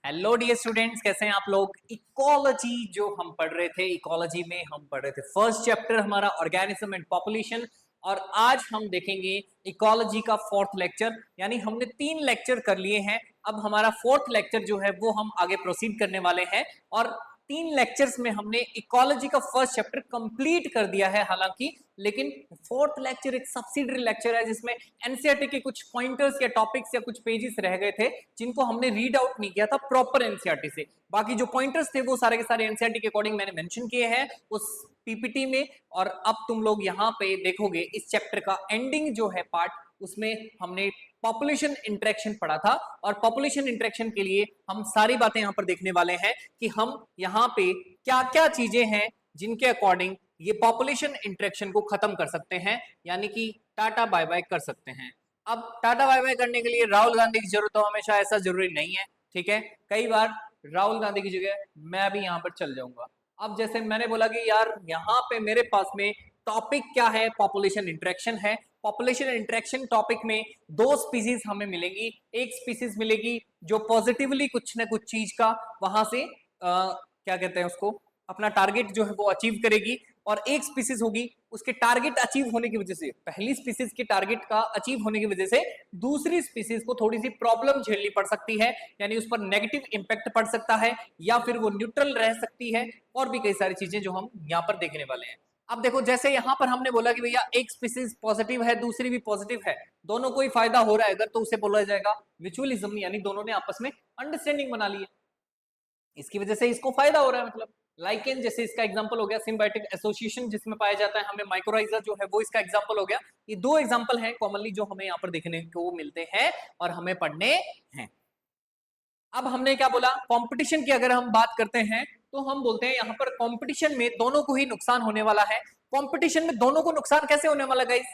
Hello dear students, कैसे हैं आप लोग। इकोलॉजी जो हम पढ़ रहे थे, इकोलॉजी में हम पढ़ रहे थे फर्स्ट चैप्टर हमारा ऑर्गेनिज्म एंड पॉपुलेशन। और आज हम देखेंगे इकोलॉजी का फोर्थ लेक्चर। यानी हमने 3 लेक्चर कर लिए हैं, अब हमारा फोर्थ लेक्चर जो है वो हम आगे प्रोसीड करने वाले हैं। और 3 लेक्चर्स में हमने इकोलॉजी का फर्स्ट चैप्टर कंप्लीट कर दिया है हालांकि, लेकिन फोर्थ लेक्चर एक सब्सिडरी लेक्चर है जिसमें एनसीईआरटी के कुछ पॉइंटर्स या टॉपिक्स या कुछ पेजेस रह गए थे जिनको हमने रीड आउट नहीं किया था प्रॉपर एनसीईआरटी से। बाकी जो पॉइंटर्स थे वो सारे के सारे एनसीईआरटी के अकॉर्डिंग मैंने मेंशन किए हैं उस पीपीटी में। और अब तुम लोग यहाँ पे देखोगे इस चैप्टर का एंडिंग जो है पार्ट, उसमें हमने पॉपुलेशन इंटरेक्शन पढ़ा था। और पॉपुलेशन इंटरेक्शन के लिए हम सारी बातें यहाँ पर देखने वाले हैं कि हम यहाँ पे क्या क्या चीजें हैं जिनके अकॉर्डिंग ये पॉपुलेशन इंटरेक्शन को खत्म कर सकते हैं, यानी कि टाटा बाय बाय कर सकते हैं। अब टाटा बाय बाय करने के लिए राहुल गांधी की जरूरत हो हमेशा ऐसा जरूरी नहीं है, ठीक है। कई बार राहुल गांधी की जगह मैं भी यहाँ पर चल जाऊंगा। अब जैसे मैंने बोला कि यार यहाँ पे मेरे पास में टॉपिक क्या है, पॉपुलेशन इंटरेक्शन है। पॉपुलेशन इंटरेक्शन टॉपिक में 2 स्पीसीज हमें मिलेंगी। एक स्पीसीज मिलेगी जो पॉजिटिवली कुछ ना कुछ चीज का वहां से क्या कहते हैं उसको, अपना टारगेट जो है वो अचीव करेगी। और एक स्पीसीज होगी उसके टारगेट अचीव होने की वजह से, पहली स्पीसीज के टारगेट का अचीव होने की वजह से दूसरी स्पीसीज को थोड़ी सी प्रॉब्लम झेलनी पड़ सकती है, यानी उस पर नेगेटिव इंपैक्ट पड़ सकता है या फिर वो न्यूट्रल रह सकती है। और भी कई सारी चीजें जो हम यहाँ पर देखने वाले हैं। अब देखो जैसे यहाँ पर हमने बोला कि भैया एक स्पीसीज पॉजिटिव है दूसरी भी पॉजिटिव है, दोनों को ही फायदा हो रहा है अगर, तो उसे बोला जाएगा म्यूचुअलिज्म, यानी दोनों ने आपस में अंडरस्टैंडिंग बना ली है, इसकी वजह से इसको फायदा हो रहा है। मतलब लाइकेन जैसे इसका एग्जांपल हो गया, सिम्बायोटिक एसोसिएशन जिसमें पाया जाता है हमें माइक्रोराइजा जो है वो इसका एग्जांपल हो गया। ये 2 एग्जांपल हैं कॉमनली जो हमें यहाँ पर देखने को मिलते हैं और हमें पढ़ने हैं। अब हमने क्या बोला, कंपटीशन की अगर हम बात करते हैं तो हम बोलते हैं यहाँ पर कंपटीशन में दोनों को ही नुकसान होने वाला है। कंपटीशन में दोनों को नुकसान कैसे होने वाला गाइस,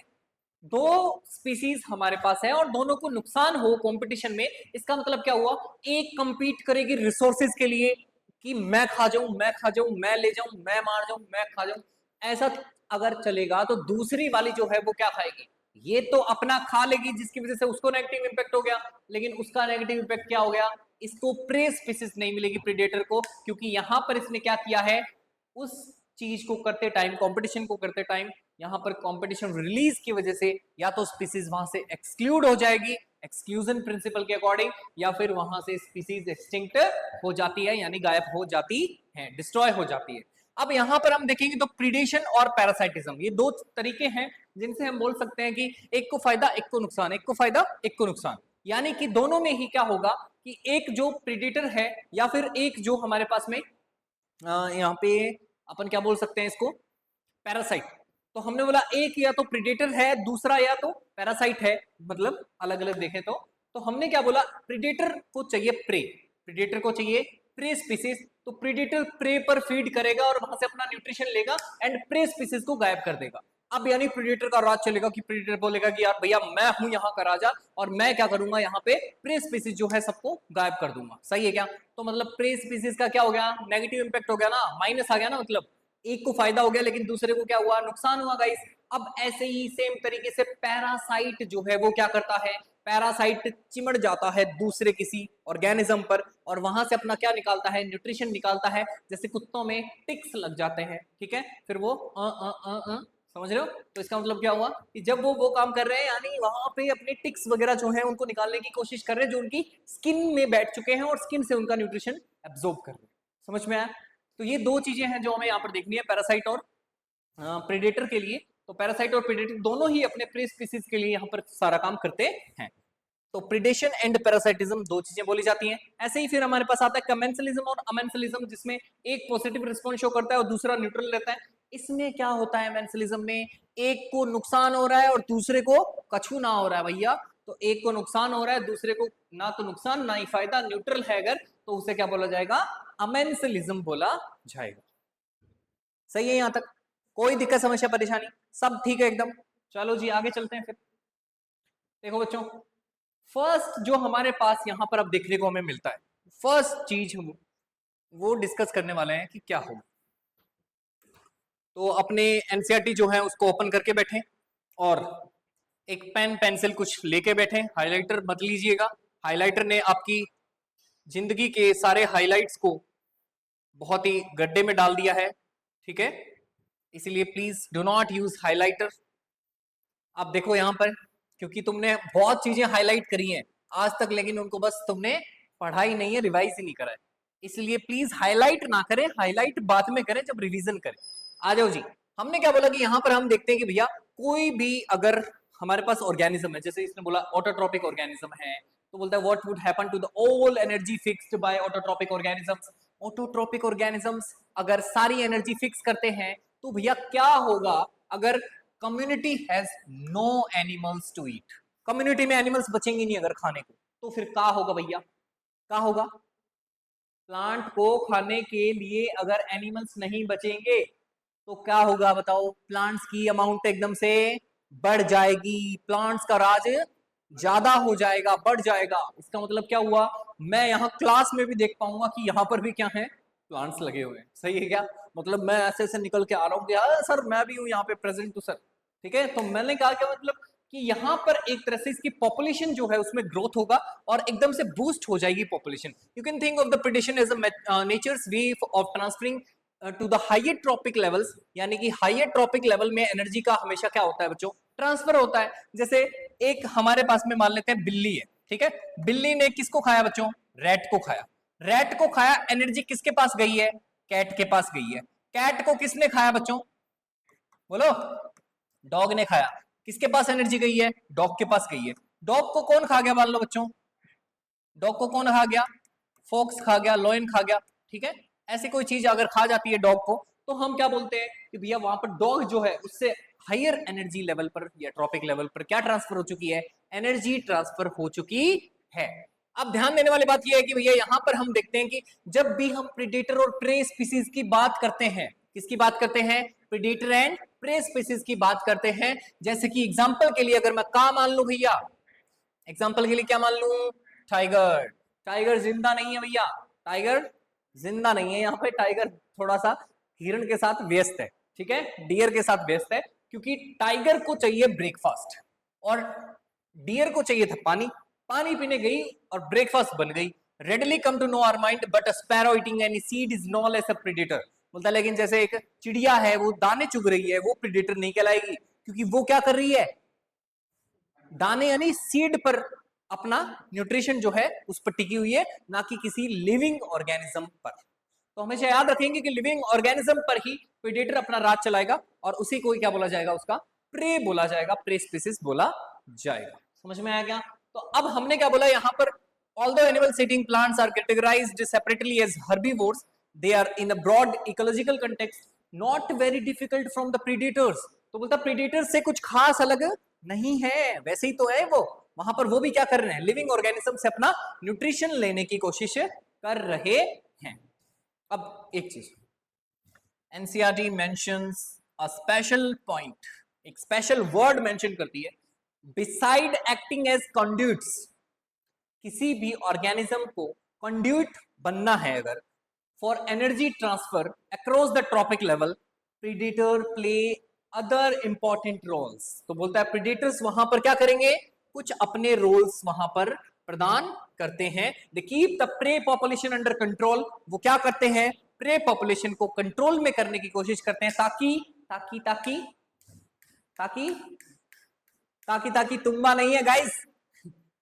2 स्पीसीज हमारे पास है और दोनों को नुकसान हो कंपटीशन में, इसका मतलब क्या हुआ, एक कंपीट करेगी रिसोर्सेज के लिए कि मैं खा जाऊं, मैं खा जाऊं, मैं ले जाऊं, मैं मार जाऊं, मैं खा जाऊं। ऐसा अगर चलेगा तो दूसरी वाली जो है वो क्या खाएगी, ये तो अपना खा लेगी जिसकी वजह से उसको नेगेटिव इंपैक्ट हो गया। लेकिन उसका नेगेटिव इंपैक्ट क्या हो गया, इसको प्रे स्पीसीज नहीं मिलेगी प्रीडेटर को, क्योंकि यहां पर इसने क्या किया है, उस चीज को करते टाइम, कंपटीशन को करते टाइम यहाँ पर कंपटीशन रिलीज की वजह से या तो स्पीसीज वहां से एक्सक्लूड हो जाएगी एक्सक्लूजन प्रिंसिपल के अकॉर्डिंग, या फिर वहां से स्पीसीज एक्सटिंक्ट हो जाती है, यानी गायब हो जाती है, डिस्ट्रॉय हो जाती है। अब यहाँ पर हम देखेंगे तो प्रीडेशन और पैरासाइटिज्म, ये 2 तरीके हैं जिनसे हम बोल सकते हैं कि एक को फायदा एक को नुकसान, एक को फायदा एक को नुकसान। यानी कि दोनों में ही क्या होगा कि एक जो प्रीडेटर है या फिर एक जो हमारे पास में यहाँ पे अपन क्या बोल सकते हैं इसको, पैरासाइट। तो हमने बोला एक या तो प्रीडेटर है दूसरा या तो पैरासाइट है, मतलब अलग अलग देखें तो हमने क्या बोला, प्रीडेटर को चाहिए प्रे, प्रीडेटर को चाहिए प्रे स्पीसीज, तो प्रीडेटर प्रे पर फीड करेगा और वहां से अपना न्यूट्रिशन लेगा एंड प्रे स्पीसीज को गायब कर देगा। अब यानी प्रीडेटर का राज चलेगा कि प्रीडेटर बोलेगा कि यार भैया मैं हूं यहाँ का राजा और मैं क्या करूंगा, यहाँ पे प्रे स्पीसीज जो है सबको गायब कर दूंगा। सही है क्या, तो मतलब प्रे स्पीसीज का क्या हो गया, नेगेटिव इंपैक्ट हो गया ना, माइनस आ गया ना, मतलब एक को फायदा हो गया लेकिन दूसरे को क्या हुआ, नुकसान हुआ गाइस। अब ऐसे ही सेम तरीके से पैरासाइट जो है वो क्या करता है, पैरासाइट चिमड़ जाता है दूसरे किसी ऑर्गेनिज्म पर और वहां से अपना क्या निकालता है, न्यूट्रिशन निकालता है। जैसे कुत्तों में टिक्स लग जाते हैं, ठीक है, फिर वो समझ रहे हो, तो इसका मतलब क्या हुआ कि जब वो काम कर रहे हैं, यानी वहां पे अपने टिक्स वगैरह जो है उनको निकालने की कोशिश कर रहे हैं जो उनकी स्किन में बैठ चुके हैं और स्किन से उनका न्यूट्रिशन एब्जॉर्ब कर रहे हैं। समझ में आया, तो ये 2 चीजें हैं जो हमें यहाँ पर देखनी है पैरासाइट और प्रेडेटर के लिए। तो पैरासाइट और प्रेडेटर दोनों ही अपने प्रे स्पीसीज के लिए यहाँ पर सारा काम करते हैं। तो प्रीडेशन एंड पैरासाइटिज्म 2 चीजें बोली जाती हैं। ऐसे ही फिर हमारे पास आता है कमेंसलिज्म और अमेंसलिज्म, जिसमें एक पॉजिटिव रिस्पॉन्स शो करता है और दूसरा न्यूट्रल रहता है। इसमें क्या होता है, अमेंसलिज्म में एक को नुकसान हो रहा है और दूसरे को कछु ना हो रहा है भैया। तो एक को नुकसान हो रहा है दूसरे को ना तो नुकसान ना ही फायदा, न्यूट्रल है अगर, तो उसे क्या बोला जाएगा, अमेंसलिज्म बोला जाएगा। सही है यहां तक, कोई दिक्कत समस्या परेशानी सब ठीक है एकदम। चलो जी आगे चलते हैं फिर। देखो बच्चों, फर्स्ट जो हमारे पास यहां पर अब देखने को हमें मिलता है, फर्स्ट चीज हम वो डिस्कस करने वाले हैं कि क्या होगा। तो अपने एनसीईआरटी जो है उसको ओपन करके बैठे और एक पेन पेंसिल कुछ लेके बैठे, हाइलाइटर मत लीजिएगा, हाइलाइटर ने आपकी जिंदगी के सारे हाइलाइट्स को बहुत ही गड्ढे में डाल दिया है, ठीक है। इसीलिए please do not use highlighter. आप देखो यहां पर, क्योंकि तुमने बहुत चीजें हाईलाइट करी हैं आज तक, लेकिन उनको बस तुमने पढ़ा ही नहीं है, रिवाइज ही नहीं करा है। इसलिए प्लीज हाईलाइट ना करें, हाईलाइट बाद में करें जब रिवीजन करें। आ जाओ जी। हमने क्या बोला कि यहां पर हम देखते हैं कि भैया कोई भी अगर हमारे पास ऑर्गेनिज्म है, जैसे इसने बोला ऑटोट्रॉपिक ऑर्गेनिज्म है, तो बोलता है what would happen to the all energy fixed by autotrophic organisms. Autotrophic organisms अगर सारी एनर्जी फिक्स करते हैं तो भैया क्या होगा अगर community has no animals to eat. Community में एनिमल्स बचेंगे नहीं अगर खाने को, तो फिर क्या होगा भैया, क्या होगा? प्लांट को खाने के लिए अगर एनिमल्स नहीं बचेंगे तो क्या होगा बताओ? प्लांट्स की अमाउंट एकदम से बढ़ जाएगी, प्लांट्स का राज ज्यादा हो जाएगा, बढ़ जाएगा। इसका मतलब क्या हुआ? मैं यहाँ क्लास में भी देख पाऊंगा कि यहाँ पर भी क्या है, प्लांट्स लगे हुए हैं। सही है क्या? मतलब मैं ऐसे ऐसे निकल के आ रहा हूँ कि यार सर मैं भी हूँ यहाँ पे प्रेजेंट हूँ सर, ठीक है। तो मैंने कहा क्या मतलब कि यहाँ पर एक तरह से इसकी पॉपुलेशन जो है उसमें ग्रोथ होगा और एकदम से बूस्ट हो जाएगी population. You can think of the predation as a nature's way of transferring to the higher trophic levels, यानी कि हायर ट्रॉपिक लेवल में एनर्जी का हमेशा क्या होता है बच्चों? ट्रांसफर होता है। जैसे एक हमारे पास में मान लेते हैं बिल्ली है, ठीक है। बिल्ली ने किसको खाया बच्चों? रैट को खाया। रैट को खाया, एनर्जी किसके पास गई है? कैट के पास गई है। कैट को किसने खाया बच्चों? बोलो। डॉग ने खाया। किसके पास एनर्जी गई है? डॉग के पास गई है। डॉग को कौन खा गया मान लो बच्चों? डॉग को कौन खा गया? फॉक्स खा गया, लॉयन खा गया, ठीक है। ऐसी कोई चीज अगर खा जाती है डॉग को, तो हम क्या बोलते हैं कि भैया वहां पर डॉग जो है उससे हायर एनर्जी लेवल पर या ट्रॉपिक लेवल पर क्या ट्रांसफर हो चुकी है? एनर्जी ट्रांसफर हो चुकी है। अब ध्यान देने वाली बात यह है कि भैया यहां पर हम देखते हैं कि जब भी हम प्रेडेटर और प्रे स्पीसीज की बात करते हैं, किसकी बात करते हैं? प्रेडेटर एंड प्रे स्पीसीज की बात करते हैं। जैसे कि एग्जांपल के लिए अगर मैं का मान लू भैया, एग्जांपल के लिए क्या मान लू? टाइगर। टाइगर जिंदा नहीं है भैया, टाइगर जिंदा नहीं है। यहाँ पे टाइगर थोड़ा सा हिरण के साथ व्यस्त है, ठीक है, डियर के साथ व्यस्त है, क्योंकि टाइगर को चाहिए ब्रेकफास्ट और डियर को चाहिए था पानी। पानी पीने गई और ब्रेकफास्ट बन गई। Readily come to know our mind but a sparrow eating any seed is known as a predator. बोलता लेकिन जैसे एक चिड़िया है वो दाने चुग रही है, वो प्रेडेटर नहीं कहलाएगी, क्योंकि वो क्या कर रही है? दाने यानी सीड पर अपना न्यूट्रिशन जो है उस पर टिकी हुई है, ना कि किसी लिविंग ऑर्गेनिज्म पर। तो हमेशा याद रखेंगे कि लिविंग ऑर्गेनिज्म पर ही प्रेडेटर अपना राज चलाएगा और उसी को क्या बोला जाएगा? उसका प्रे बोला जाएगा, प्रे स्पीसीज बोला जाएगा। समझ में आया क्या? तो अब हमने क्या बोला यहाँ पर? although animals eating plants are categorized separately as herbivores, they are in a broad ecological context not very difficult from the predators। तो बोलता प्रीडेटर से कुछ खास अलग नहीं है, वैसे ही तो है वो। वहां पर वो भी क्या कर रहे हैं? लिविंग ऑर्गेनिज्म से अपना न्यूट्रिशन लेने की कोशिश कर रहे हैं। अब एक चीज, NCERT mentions a special point, एक स्पेशल वर्ड मेंशन करती है, बिसाइड एक्टिंग एज कंड्यूट्स। किसी भी ऑर्गेनिज्म को कंड्यूट बनना है अगर for energy transfer across the trophic level, predator play other important roles. तो बोलता है प्रीडेटर्स वहां पर क्या करेंगे? कुछ अपने रोल्स वहां पर प्रदान करते हैं। They keep the prey population under control. वो क्या करते हैं? प्रे पॉपुलेशन को कंट्रोल में करने की कोशिश करते हैं, ताकि ताकि ताकि ताकि ताकि ताकि तुम्बा नहीं है गाइस,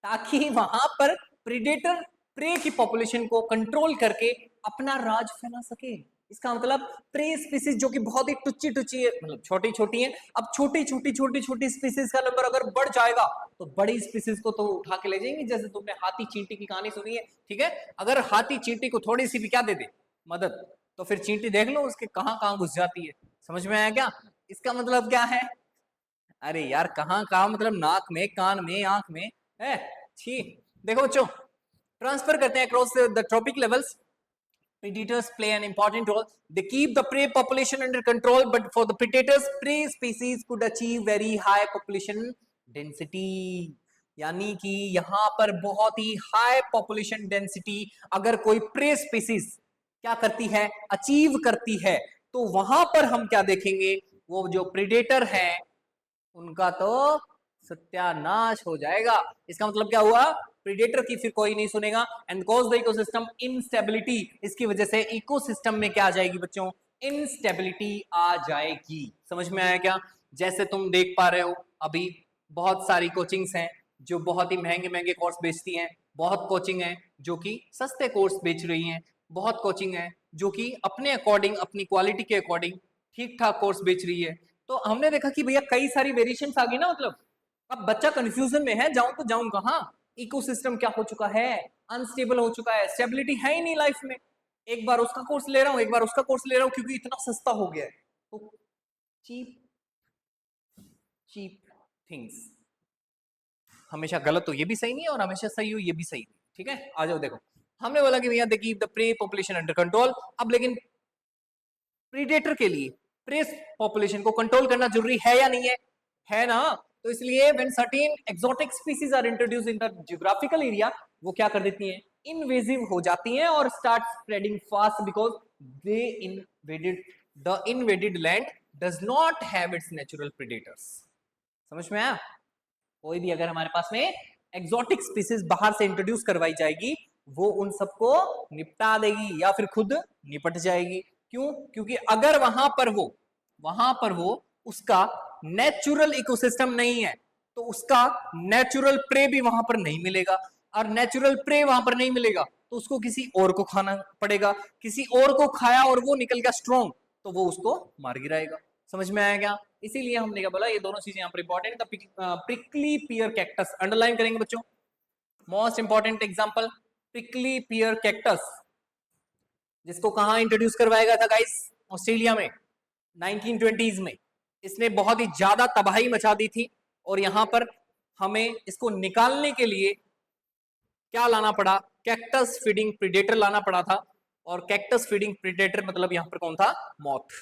ताकि वहां पर प्रीडेटर प्रे की पॉपुलेशन को कंट्रोल करके अपना राज फैला सके। इसका मतलब प्रे स्पीसीज जो कि बहुत ही टुच्ची टुच्ची है, मतलब छोटी छोटी है, अब छोटी छोटी छोटी छोटी स्पीसीज का नंबर अगर बढ़ जाएगा तो बड़ी स्पीसीज को तो उठा के ले जाएंगे। जैसे तुमने हाथी चींटी की कहानी सुनी है, ठीक है। अगर हाथी चींटी को थोड़ी सी भी क्या दे दे? मदद, तो फिर चींटी देख लो उसके कहां कहां घुस जाती है। समझ में आया क्या? इसका मतलब क्या है? अरे यार कहां कहां मतलब नाक में, कान में, आंख में है। छी। देखो बच्चों, ट्रांसफर करते हैं across the trophic levels. Predators play an important role. They keep the prey population under control, but for the predators, prey species could achieve very high population density। यानी कि यहां पर बहुत ही हाई पॉपुलेशन डेंसिटी अगर कोई pray species क्या करती है? अचीव करती है, तो वहां पर हम क्या देखेंगे? वो जो प्रेडेटर है उनका तो सत्यानाश हो जाएगा। इसका मतलब क्या हुआ? प्रीडेटर की फिर कोई नहीं सुनेगा, and cause the ecosystem instability, इसकी वजह से इकोसिस्टम में क्या आ जाएगी बच्चों, इनस्टेबिलिटी आ जाएगी। समझ में आया क्या? जैसे तुम देख पा रहे हो अभी बहुत सारी कोचिंग्स हैं जो बहुत ही महंगे महंगे कोर्स बेचती हैं, बहुत कोचिंग है जो कि सस्ते कोर्स बेच रही हैं, बहुत कोचिंग है जो कि अपने अकॉर्डिंग, अपनी क्वालिटी के अकॉर्डिंग ठीक ठाक कोर्स बेच रही है। तो हमने देखा कि भैया कई सारी वेरिएशन आ गई ना, मतलब अब बच्चा कंफ्यूजन में है, जाऊं तो जाऊं कहां, इकोसिस्टम क्या हो चुका है, अनस्टेबल हो चुका है, स्टेबिलिटी है ही नहीं लाइफ में। एक बार उसका कोर्स ले रहा हूं, एक बार उसका कोर्स ले रहा हूं, क्योंकि इतना सस्ता हो गया है। तो चीप चीप थिंग्स हमेशा गलत हो ये भी सही नहीं है, और हमेशा सही हो ये भी सही नहीं। ठीक है, आ जाओ। देखो हमने बोला कि भैया देखिए the prey population under control. अब लेकिन प्रीडेटर के लिए प्रे पॉपुलेशन को कंट्रोल करना जरूरी है या नहीं है? है ना। तो इसलिए when certain exotic species are introduced in the geographical area, वो क्या कर देती हैं, इनवेजिव हो जाती हैं और start spreading fast because they invaded the invaded land does not have it's natural predators. समझ में आया? कोई भी अगर हमारे पास में एक्सोटिक स्पीसीज बाहर से इंट्रोड्यूस करवाई जाएगी, वो उन सबको निपटा देगी या फिर खुद निपट जाएगी। क्यों? क्योंकि अगर वहां पर वो उसका नेचुरल इकोसिस्टम नहीं है, तो उसका नेचुरल प्रे भी वहां पर नहीं मिलेगा, और नेचुरल प्रे वहां पर नहीं मिलेगा तो उसको किसी और को खाना पड़ेगा, किसी और को खाया और वो निकल गया स्ट्रॉन्ग, तो वो उसको मार गिराएगा। समझ में आया क्या? इसीलिए हमने क्या बोला, ये दोनों चीजें यहाँ पर इंपॉर्टेंट। प्रिकली पियर कैक्टस अंडरलाइन करेंगे बच्चों, मोस्ट इंपॉर्टेंट एग्जांपल प्रिकली पियर कैक्टस, जिसको कहां इंट्रोड्यूस करवाया गया था गाइस, ऑस्ट्रेलिया में 1920s में। इसने बहुत ही ज्यादा तबाही मचा दी थी, और यहां पर हमें इसको निकालने के लिए क्या लाना पड़ा, कैक्टस फीडिंग प्रीडेटर लाना पड़ा था, और कैक्टस फीडिंग प्रीडेटर मतलब यहां पर कौन था, मॉथ।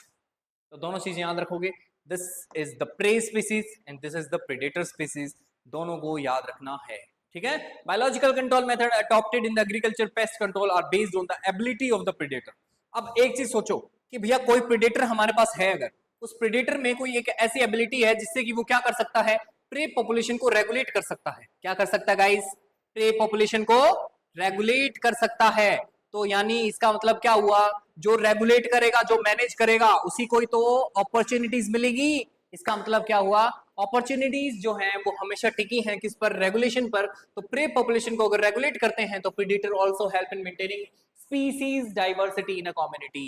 तो दोनों चीजें याद रखोगे, this is the prey species and this is the predator species, दोनों को याद रखना है। ठीक है, biological control method adopted in the agriculture pest control are based on the ability of the predator. अब एक चीज सोचो कि भैया कोई प्रेडेटर हमारे पास है, अगर उस प्रेडेटर में कोई एक ऐसी एबिलिटी है जिससे कि वो क्या कर सकता है, प्रे पॉपुलेशन को रेगुलेट कर सकता है। क्या कर सकता है गाइस, प्रे पॉपुलेशन को रेगुलेट कर सकता है। तो यानी इसका मतलब क्या हुआ, जो रेगुलेट करेगा, जो मैनेज करेगा, उसी को ही तो अपॉर्चुनिटीज मिलेगी। इसका मतलब क्या हुआ, अपॉर्चुनिटीज जो हैं वो हमेशा टिकी हैं किस पर, रेगुलेशन पर। तो प्रे पॉपुलेशन को अगर रेगुलेट करते हैं तो predator also help in maintaining species diversity in a community.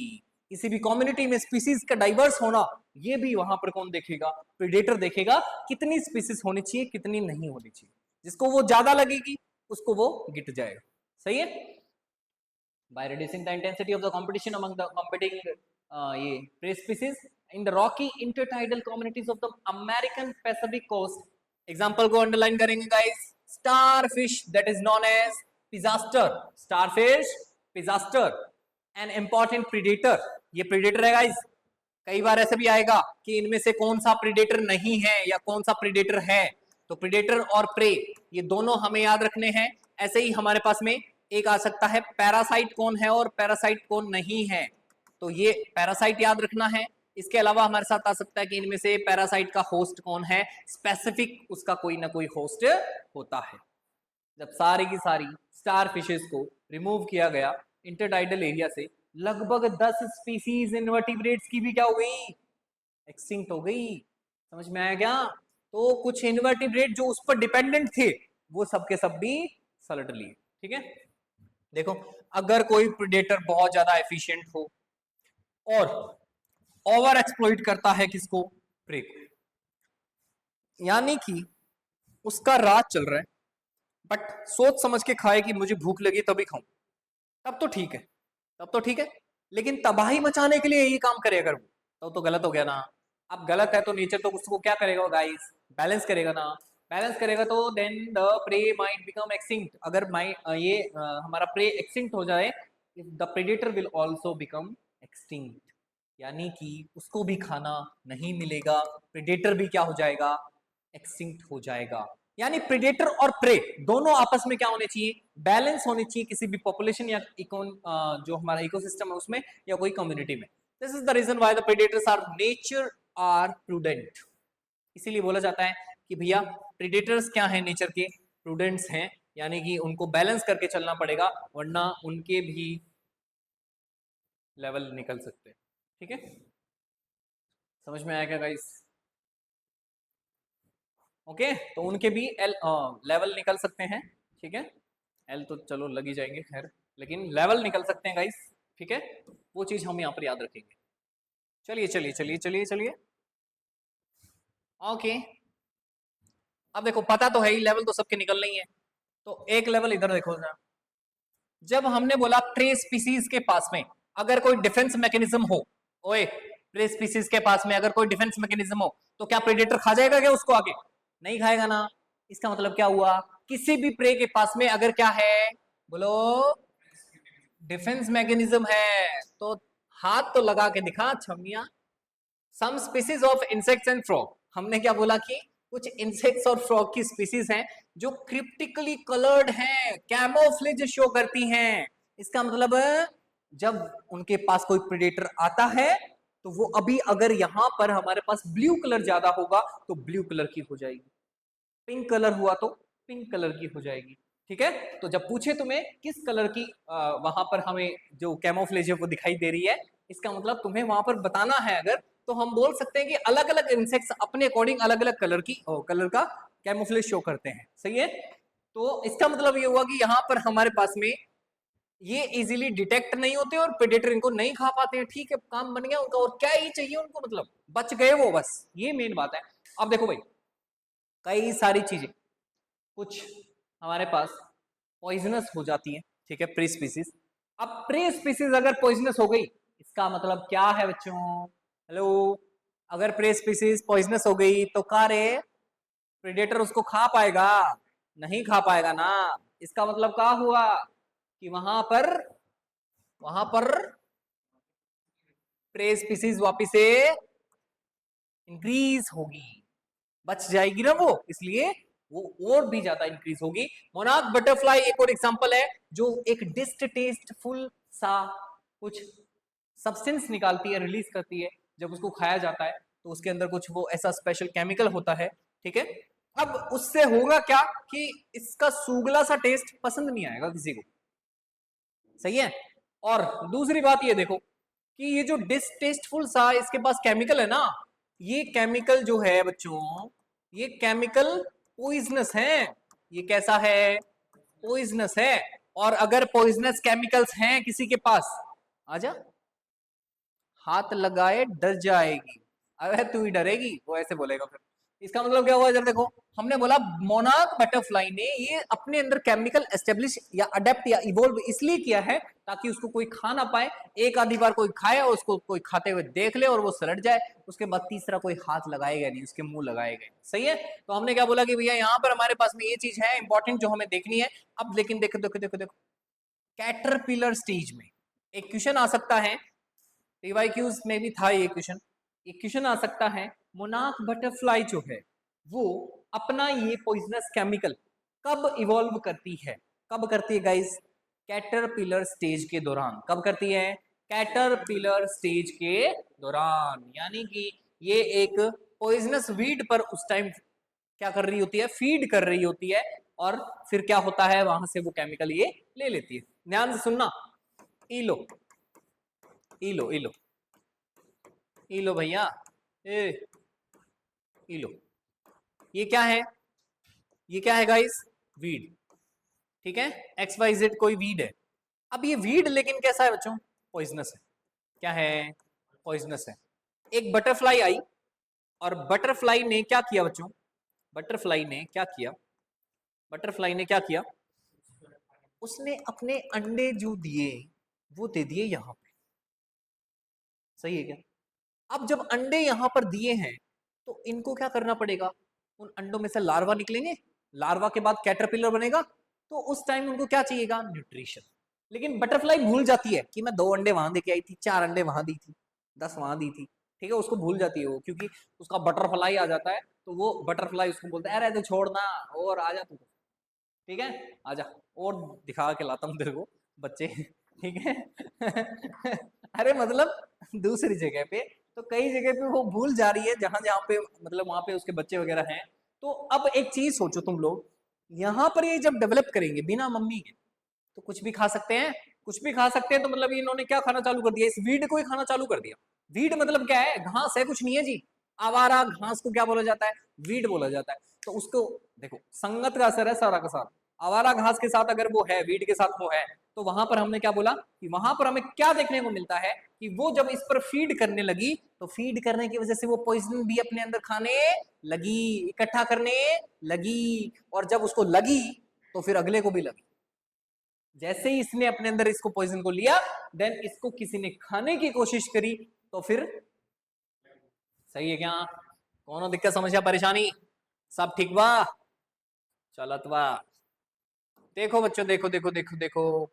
किसी भी कम्युनिटी में स्पीसीज का डाइवर्स होना, ये भी वहां पर कौन देखेगा, प्रेडेटर देखेगा, कितनी स्पीसीज होनी चाहिए कितनी नहीं होनी चाहिए। जिसको वो ज्यादा लगेगी उसको वो गिट जाएगा। सही है। By reducing the intensity of the competition among the competing prey species in the rocky intertidal communities of the American Pacific coast. Example को underline करेंगे guys, starfish that is known as pisaster, starfish pisaster, an important predator. ये predator है guys। कई बार ऐसे भी आएगा कि इनमें से कौन सा प्रीडेटर नहीं है या कौन सा प्रीडेटर है, तो प्रीडेटर और प्रे ये दोनों हमें याद रखने हैं। ऐसे ही हमारे पास में एक आ सकता है पैरासाइट कौन है और पैरासाइट कौन नहीं है, तो ये पैरासाइट याद रखना है। इसके अलावा हमारे साथ आ सकता है कि इनमें से पैरासाइट का होस्ट कौन है, स्पेसिफिक उसका कोई ना कोई होस्ट होता है। जब सारी की सारी स्टार फिशेस को रिमूव किया गया इंटरटाइडल एरिया से, लगभग 10 स्पीसीज इनवर्टिब्रेट्स की भी क्या हो गई, एक्सटिंक्ट हो गई। समझ में आया क्या? तो कुछ इनवर्टिब्रेट जो उस पर डिपेंडेंट थे वो सब के सब भी सलट लिए। ठीक है, देखो अगर कोई प्रेडेटर बहुत ज्यादा एफिशिएंट हो और ओवर एक्सप्लॉइट करता है किसको, प्रे को, यानी कि उसका राज चल रहा है बट सोच समझ के खाए कि मुझे भूख लगी तभी खाऊं, तब तो ठीक है, तब तो ठीक है। लेकिन तबाही मचाने के लिए ये काम करे अगर वो, तो गलत हो गया ना। अब गलत है तो नेचर तो उसको क्या करेगा गाइस, बैलेंस करेगा ना। बैलेंस करेगा तो then the prey might become extinct. अगर हमारा प्रे एक्सटिंक्ट हो जाए, the predator will also become extinct, यानी कि उसको भी खाना नहीं मिलेगा, प्रेडेटर भी क्या हो जाएगा, एक्सटिंक्ट हो जाएगा। यानी प्रेडेटर और प्रे दोनों आपस में क्या होने चाहिए, बैलेंस होनी चाहिए किसी भी पॉपुलेशन या जो हमारा इकोसिस्टम है उसमें या कोई कम्युनिटी में। This is the reason why the predators are nature are prudent. इसीलिए बोला जाता है कि भैया प्रेडेटर्स क्या है, नेचर के प्रूडेंट्स हैं, यानी कि उनको बैलेंस करके चलना पड़ेगा, वरना उनके भी लेवल निकल सकते हैं। ठीक है, समझ में आया क्या गाइस? ओके, तो उनके भी लेवल निकल सकते हैं। ठीक है, एल तो चलो लग ही जाएंगे खैर, लेकिन लेवल निकल सकते हैं गाइस। ठीक है, वो चीज हम यहाँ पर याद रखेंगे। चलिए चलिए चलिए चलिए चलिए, ओके। अब देखो पता तो है ही, लेवल तो सबके निकलने ही है। तो एक लेवल इधर देखो जरा, जब हमने बोला प्रे स्पीसीज के पास में अगर कोई डिफेंस मैकेनिज्म हो, ओए प्रे स्पीसीज के पास में अगर कोई डिफेंस मैकेनिज्म हो, तो क्या प्रेडेटर खा जाएगा क्या उसको आगे? नहीं खाएगा ना। इसका मतलब क्या हुआ, किसी भी प्रे के पास में अगर क्या है, बोलो डिफेंस मैकेनिज्म है, तो हाथ तो लगा के दिखा छमिया। Some species of insects and frog, हमने क्या बोला कि कुछ इंसेक्ट्स और फ्रॉग की स्पीसीज हैं जो क्रिप्टिकली कलर्ड हैं, कैमोफ्लेज शो करती हैं। इसका मतलब जब उनके पास कोई प्रेडेटर आता है तो वो अभी अगर यहां पर हमारे पास ब्लू कलर ज्यादा होगा तो ब्लू कलर की हो जाएगी, पिंक कलर हुआ तो पिंक कलर की हो जाएगी। ठीक है, तो जब पूछे तुम्हें किस कलर की वहां पर हमें जो कैमोफ्लेज है वो दिखाई दे रही है, इसका मतलब तुम्हें वहां पर बताना है अगर, तो हम बोल सकते हैं कि अलग अलग इंसेक्ट्स अपने अकॉर्डिंग अलग अलग कलर की कलर का कैमोफ्लेज शो करते हैं। सही है, तो इसका मतलब ये हुआ कि यहाँ पर हमारे पास में ये इजीली डिटेक्ट नहीं होते और प्रेडेटर इनको नहीं खा पाते हैं। ठीक है, काम बन गया उनका, और क्या ही चाहिए उनको, मतलब बच गए वो, बस ये मेन बात है। अब देखो भाई, कई सारी चीजें कुछ हमारे पास पॉइजनस हो जाती है। ठीक है, प्री स्पीसीज। अब प्री स्पीसीज अगर पॉइजनस हो गई, इसका मतलब क्या है बच्चों? हेलो, अगर प्री स्पीसीज पॉइजनस हो गई तो का रे, प्रेडेटर उसको खा पाएगा? नहीं खा पाएगा ना। इसका मतलब क्या हुआ कि वहां पर प्रे स्पीसीज वापिस से इंक्रीज होगी, बच जाएगी ना वो, इसलिए वो और भी ज्यादा इंक्रीज होगी। मोनार्क बटरफ्लाई एक और एग्जांपल है जो एक डिस्टेस्टफुल सा कुछ सब्सटेंस निकालती है, रिलीज करती है। जब उसको खाया जाता है तो उसके अंदर कुछ वो ऐसा स्पेशल केमिकल होता है। ठीक है, अब उससे होगा क्या कि इसका सूगला सा टेस्ट पसंद नहीं आएगा किसी को। सही है, और दूसरी बात ये देखो कि ये जो डिस्टेस्टफुल सा इसके पास केमिकल है ना, ये केमिकल जो है बच्चों, ये केमिकल पॉइजनस है। ये कैसा है? पॉइजनस है। और अगर पॉइजनस केमिकल्स हैं किसी के पास, आजा, हाथ लगाए डर जाएगी। अरे तू ही डरेगी, वो ऐसे बोलेगा फिर। इसका मतलब क्या हुआ इधर देखो, हमने बोला मोनार्क बटरफ्लाई ने ये अपने अंदर केमिकल एस्टेब्लिश या अडेप्ट या इवोल्व इसलिए किया है ताकि उसको कोई खा ना पाए। एक आधी बार कोई खाए और उसको कोई खाते हुए देख ले और वो सलट जाए, उसके बाद तीसरा कोई हाथ लगाएगा नहीं, उसके मुंह लगाएगा। सही है, तो हमने क्या बोला कि भैया यहाँ पर हमारे पास में ये चीज है इंपॉर्टेंट जो हमें देखनी है। अब लेकिन देखो देखो देखो देखो, कैटरपिलर स्टेज में एक क्वेश्चन आ सकता है, पीवाईक्यूज में भी था ये क्वेश्चन। एक क्वेश्चन आ सकता है, मोनार्क बटरफ्लाई जो है वो अपना ये पॉइजनस केमिकल कब इवॉल्व करती है? कब करती है गाइस? कैटरपिलर स्टेज के दौरान। कब करती है? कैटरपिलर स्टेज के दौरान। यानी कि ये एक पॉइजनस वीड पर उस टाइम क्या कर रही होती है? फीड कर रही होती है, और फिर क्या होता है, वहां से वो केमिकल ये ले लेती है। ध्यान से सुनना, इलो इलो इलो इलो भैया, ए इलो, ये क्या है? ये क्या है गाइस? वीड। ठीक है, एक्स वाई जेड कोई वीड है। अब ये वीड लेकिन कैसा है बच्चों? पॉइजनस है। क्या है? पॉइजनस है। एक बटरफ्लाई आई, और बटरफ्लाई ने क्या किया बच्चों? बटरफ्लाई ने क्या किया? बटरफ्लाई ने क्या किया? उसने अपने अंडे जो दिए वो दे दिए यहां पे। सही है क्या? अब जब अंडे यहां पर दिए हैं तो इनको क्या करना पड़ेगा? उन अंडों में से लार्वा निकलेंगे, लार्वा के बाद कैटरपिलर बनेगा, तो उस टाइम उनको क्या चाहिएगा? न्यूट्रिशन। लेकिन बटरफ्लाई भूल जाती है कि मैं 2 अंडे वहां दे के आई थी, 4 अंडे वहां दी थी, 10 वहां दी थी। ठीक है, उसको भूल जाती है वो, क्योंकि उसका बटरफ्लाई आ जाता है, तो वो बटरफ्लाई उसको बोलता है अरे तो छोड़ना और आ जा तू। ठीक है, आजा और दिखा के लाता हूँ तेरे को बच्चे। ठीक है। अरे मतलब दूसरी जगह पे, तो कई जगह पे वो भूल जा रही है जहां जहां पे मतलब वहां पे उसके बच्चे वगैरह हैं। तो अब एक चीज सोचो तुम लोग यहाँ पर ये जब डेवलप करेंगे बिना मम्मी के तो कुछ भी खा सकते हैं, कुछ भी खा सकते हैं। तो मतलब इन्होंने क्या खाना चालू कर दिया, इस वीड को ही खाना चालू कर दिया। वीड मतलब क्या है, घास है, कुछ नहीं है जी। आवारा घास को क्या बोला जाता है, वीड बोला जाता है। तो उसको देखो, संगत का असर है सारा का सारा। आवारा घास के साथ अगर वो है, वीड के साथ वो है, तो वहां पर हमने क्या बोला कि वहां पर हमें क्या देखने को मिलता है कि वो जब इस पर फीड करने लगी तो फीड करने की वजह से वो पॉइजन भी अपने अंदर खाने लगी, इकट्ठा करने लगी। और जब उसको लगी तो फिर अगले को भी लगी। जैसे ही इसने अपने अंदर इसको पॉइजन को लिया, देन इसको किसी ने खाने की कोशिश करी तो फिर सही है क्या, कौन दिक्कत समस्या परेशानी, सब ठीक बा, चलत बा। देखो बच्चों, देखो देखो देखो देखो,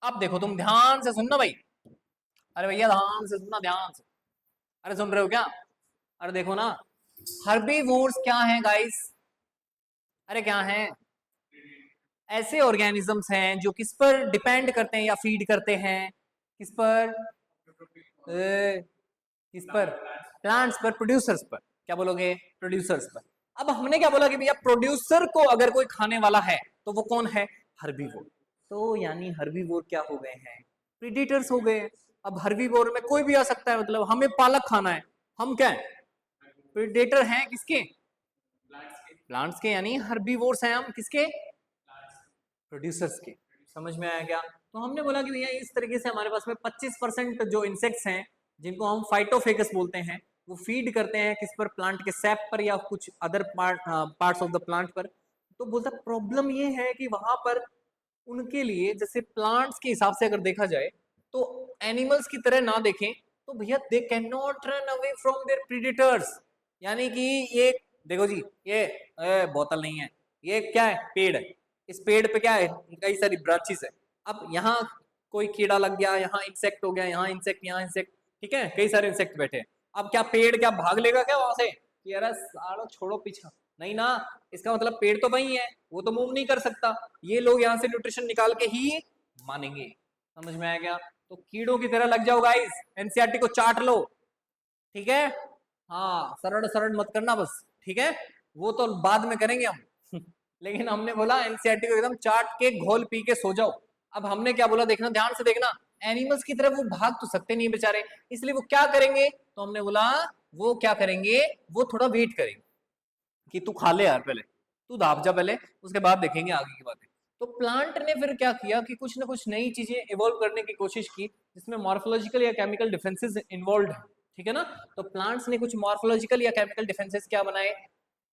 अब देखो तुम ध्यान से सुनना भाई। अरे भैया ध्यान से सुनना, ध्यान से। अरे सुन रहे हो क्या, अरे देखो ना, हर्बीवोर्स क्या है गाइस, अरे क्या है, ऐसे ऑर्गेनिजम्स हैं जो किस पर डिपेंड करते हैं या फीड करते हैं, किस पर, किस पर, प्लांट्स पर, प्रोड्यूसर्स पर। क्या बोलोगे, प्रोड्यूसर्स पर। अब हमने क्या बोला कि भैया प्रोड्यूसर को अगर कोई खाने वाला है तो वो कौन है, हर्बीवोर। तो यानी हर्बीवोर क्या हो गए हैं, प्रीडेटर्स हो गए। अब हर्बीवोर में कोई भी आ सकता है, मतलब हमें पालक खाना है, हम क्या है, प्रीडेटर हैं किसके, प्लांट्स के, यानी हर्बीवोर्स हैं हम किसके, प्रोड्यूसर्स के। समझ में आया क्या। तो हमने बोला कि भैया इस तरीके से हमारे पास में 25% जो इंसेक्ट्स हैं जिनको हम फाइटोफेगस बोलते हैं, वो फीड करते हैं किस पर, प्लांट के सैप पर या कुछ other parts of the plant पर। तो बोलता प्रॉब्लम ये है कि वहां पर उनके लिए, जैसे प्लांट्स के हिसाब से अगर देखा जाए तो एनिमल्स की तरह ना देखें तो भैया they cannot run away from their predators. यानी कि ये देखो जी, ये बोतल नहीं है, ये क्या है, पेड़ है। इस पेड़ पे क्या है, कई सारी ब्रांचेस है। अब यहाँ कोई कीड़ा लग गया, यहाँ इंसेक्ट हो गया, यहाँ इंसेक्ट, यहाँ इंसेक्ट, ठीक है, कई सारे इंसेक्ट बैठे हैं। अब क्या पेड़ क्या भाग लेगा क्या वहां से कि यार सालो छोड़ो पीछा, नहीं ना। इसका मतलब पेड़ तो वही है, वो तो मूव नहीं कर सकता, ये लोग यहाँ से न्यूट्रिशन निकाल के ही मानेंगे। समझ में आया क्या। तो कीड़ों की तरह लग जाओ गाइस, एनसीईआरटी को चाट लो, ठीक है। हाँ, सरड़ सरड़ मत करना बस, ठीक है, वो तो बाद में करेंगे हम लेकिन हमने बोला एनसीईआरटी को एकदम चाट के घोल पी के सो जाओ। अब हमने क्या बोला, देखना ध्यान से देखना, एनिमल्स की तरफ वो भाग तो सकते नहीं बेचारे, इसलिए वो क्या करेंगे, तो हमने बोला वो क्या करेंगे, वो थोड़ा वेट करेंगे कि तू खा ले यार, पहले तू दाब जा पहले, उसके बाद देखेंगे आगे की बातें। तो प्लांट ने फिर क्या किया कि कुछ ना कुछ नई चीजें इवॉल्व करने की कोशिश की जिसमें मॉर्फोलॉजिकल या केमिकल डिफरेंसेस इन्वॉल्व है, ठीक है ना। तो प्लांट्स ने कुछ मॉर्फोलॉजिकल या केमिकल डिफरेंसेस क्या बनाए,